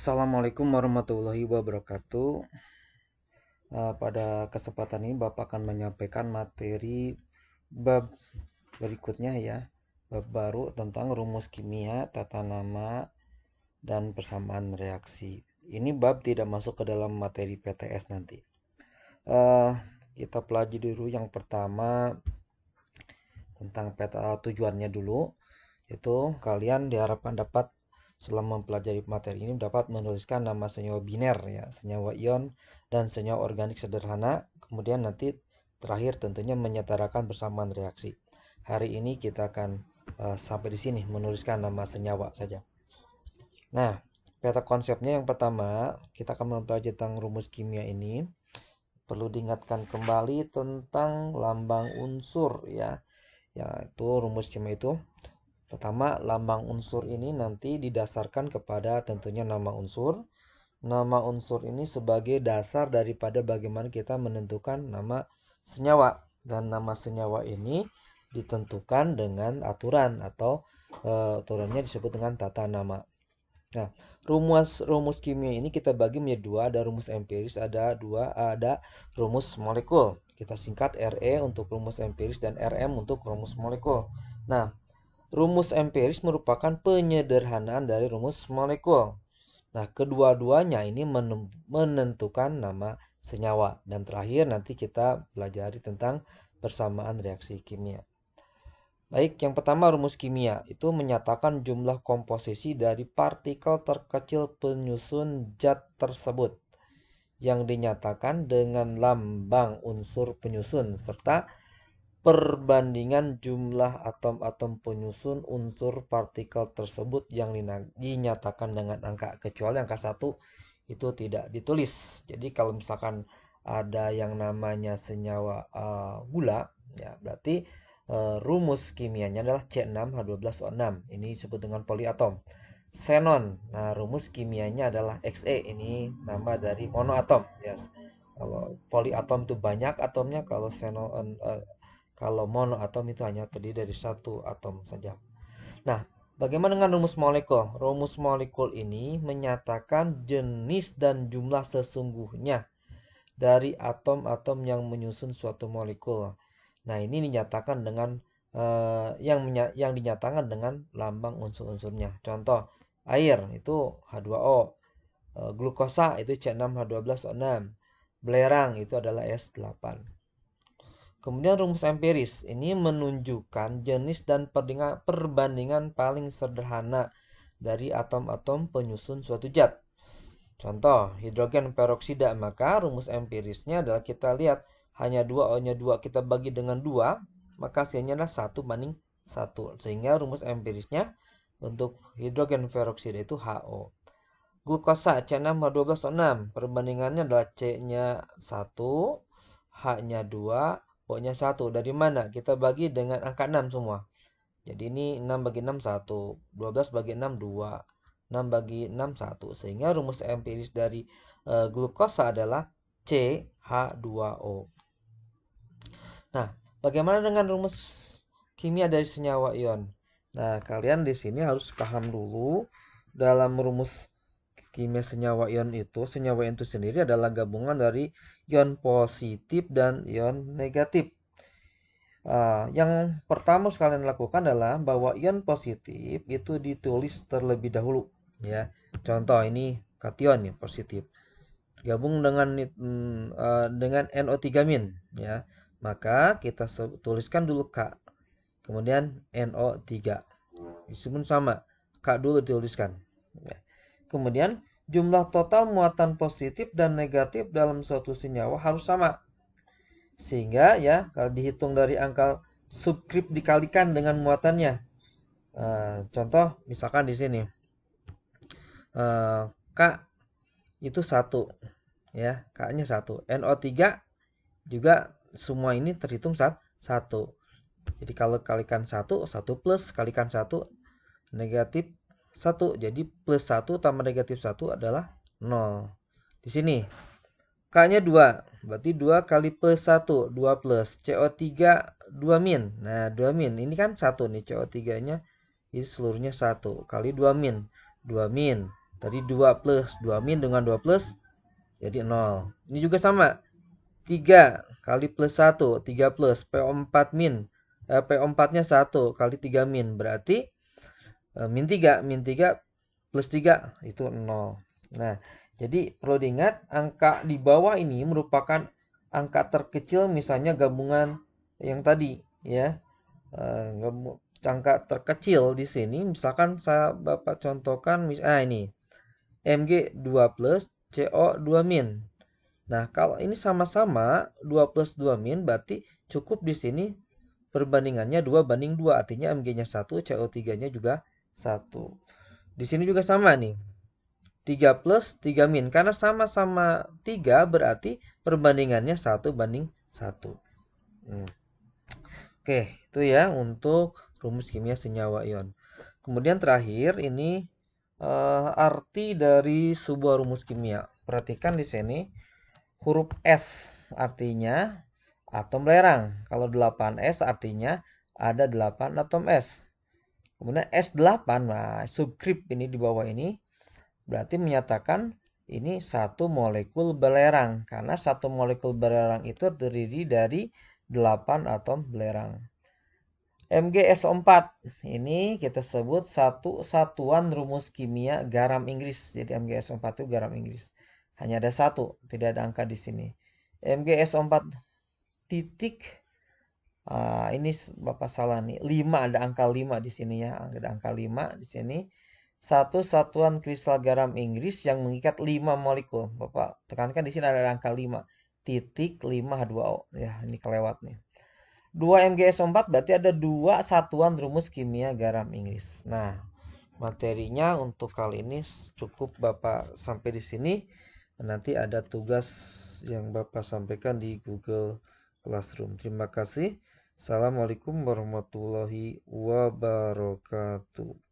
Assalamualaikum warahmatullahi wabarakatuh. Pada kesempatan ini Bapak akan menyampaikan materi bab berikutnya ya. Bab baru tentang rumus kimia, tata nama, dan persamaan reaksi. Ini bab tidak masuk ke dalam materi PTS nanti. Kita pelajari dulu yang pertama tentang tujuannya dulu. Itu kalian diharapkan dapat selama mempelajari materi ini dapat menuliskan nama senyawa biner ya, senyawa ion dan senyawa organik sederhana. Kemudian nanti terakhir tentunya menyetarakan persamaan reaksi. Hari ini kita akan sampai di sini menuliskan nama senyawa saja. Nah, peta konsepnya yang pertama kita akan mempelajari tentang rumus kimia ini. Perlu diingatkan kembali tentang lambang unsur ya. Yaitu rumus kimia itu pertama, lambang unsur ini nanti didasarkan kepada tentunya nama unsur. Nama unsur ini sebagai dasar daripada bagaimana kita menentukan nama senyawa. Dan nama senyawa ini ditentukan dengan aturan atau aturannya disebut dengan tata nama. Nah, rumus kimia ini kita bagi menjadi dua, ada rumus empiris, ada rumus molekul. Kita singkat RE untuk rumus empiris dan RM untuk rumus molekul. Nah, rumus empiris merupakan penyederhanaan dari rumus molekul. Nah, kedua-duanya ini menentukan nama senyawa. Dan terakhir nanti kita pelajari tentang persamaan reaksi kimia. Baik, yang pertama rumus kimia itu menyatakan jumlah komposisi dari partikel terkecil penyusun zat tersebut yang dinyatakan dengan lambang unsur penyusun serta perbandingan jumlah atom-atom penyusun unsur partikel tersebut yang dinyatakan dengan angka, kecuali angka 1 itu tidak ditulis. Jadi kalau misalkan ada yang namanya senyawa gula ya, berarti rumus kimianya adalah C6H12O6. Ini disebut dengan poliatom. Xenon, nah rumus kimianya adalah Xe, ini nama dari monoatom ya. Kalau poliatom itu banyak atomnya, kalau xenon kalau monoatom itu hanya terdiri dari satu atom saja. Nah, bagaimana dengan rumus molekul? Rumus molekul ini menyatakan jenis dan jumlah sesungguhnya dari atom-atom yang menyusun suatu molekul. Nah, ini dinyatakan dengan yang dinyatakan dengan lambang unsur-unsurnya. Contoh, air itu H2O, glukosa itu C6H12O6, belerang itu adalah S8. Kemudian rumus empiris ini menunjukkan jenis dan perbandingan paling sederhana dari atom-atom penyusun suatu zat. Contoh, hidrogen peroksida, maka rumus empirisnya adalah kita lihat hanya 2 O-nya 2 kita bagi dengan 2, maka hasilnya adalah 1:1. Sehingga rumus empirisnya untuk hidrogen peroksida itu HO. Glukosa C6H12O6, perbandingannya adalah C-nya 1, H-nya 2, O-nya 1. Dari mana? Kita bagi dengan angka 6 semua. Jadi ini 6 bagi 6, 1. 12 bagi 6, 2. 6 bagi 6, 1. Sehingga rumus empiris dari glukosa adalah CH2O. Nah, bagaimana dengan rumus kimia dari senyawa ion? Nah, kalian di sini harus paham dulu dalam rumus kimia senyawa ion itu sendiri adalah gabungan dari ion positif dan ion negatif. Yang pertama sekalian lakukan adalah bahwa ion positif itu ditulis terlebih dahulu ya. Contoh ini kation ya, positif. Gabung dengan NO3- ya. Maka kita tuliskan dulu K. Kemudian NO3. Disebut sama. K dulu dituliskan. Ya. Kemudian jumlah total muatan positif dan negatif dalam suatu senyawa harus sama. Sehingga ya kalau dihitung dari angka subskrip dikalikan dengan muatannya. Contoh misalkan di sini K itu 1 ya, K-nya 1. NO3 juga semua ini terhitung 1. Jadi kalau kalikan 1, 1 plus kalikan 1 negatif 1. Jadi plus 1 tambah negatif 1 adalah 0. Di sini K-nya 2, berarti 2 kali plus 1, 2 plus. CO3 2 min. Nah, 2 min. Ini kan 1 nih, CO3-nya ini seluruhnya 1 kali 2 min. 2 min. Tadi 2 plus 2 min dengan 2 plus jadi 0. Ini juga sama. 3 kali plus 1, 3 plus PO4 min. PO4-nya 1 kali 3 min. Berarti min 3 plus 3 itu 0. Nah, jadi perlu diingat angka di bawah ini merupakan angka terkecil, misalnya gabungan yang tadi ya. Angka terkecil di sini misalkan Bapak contohkan ini Mg 2 plus CO 2 min. Nah, kalau ini sama-sama 2 plus 2 min berarti cukup di sini perbandingannya 2 banding 2, artinya Mg-nya 1, CO3-nya juga 1. Di sini juga sama nih. 3 plus 3 min. Karena sama-sama 3 berarti perbandingannya 1 banding 1. Oke, itu ya untuk rumus kimia senyawa ion. Kemudian terakhir ini arti dari sebuah rumus kimia. Perhatikan di sini huruf S artinya atom belerang. Kalau 8S artinya ada 8 atom S. Kemudian S8, nah subskrip ini di bawah ini berarti menyatakan ini satu molekul belerang. Karena satu molekul belerang itu terdiri dari 8 atom belerang. MgSO4 ini kita sebut satu satuan rumus kimia garam Inggris. Jadi MgSO4 itu garam Inggris. Hanya ada satu, tidak ada angka di sini. MgSO4 titik ini Bapak salah nih. 5, ada angka 5 di sini ya. Ada angka 5 di sini. Satu satuan kristal garam Inggris yang mengikat 5 molekul. Bapak tekankan di sini ada angka 5. Titik 5H2O. Ya, ini kelewat nih. 2 MgSO4 berarti ada 2 satuan rumus kimia garam Inggris. Nah, materinya untuk kali ini cukup Bapak sampai di sini. Nanti ada tugas yang Bapak sampaikan di Google Classroom. Terima kasih. Assalamualaikum warahmatullahi wabarakatuh.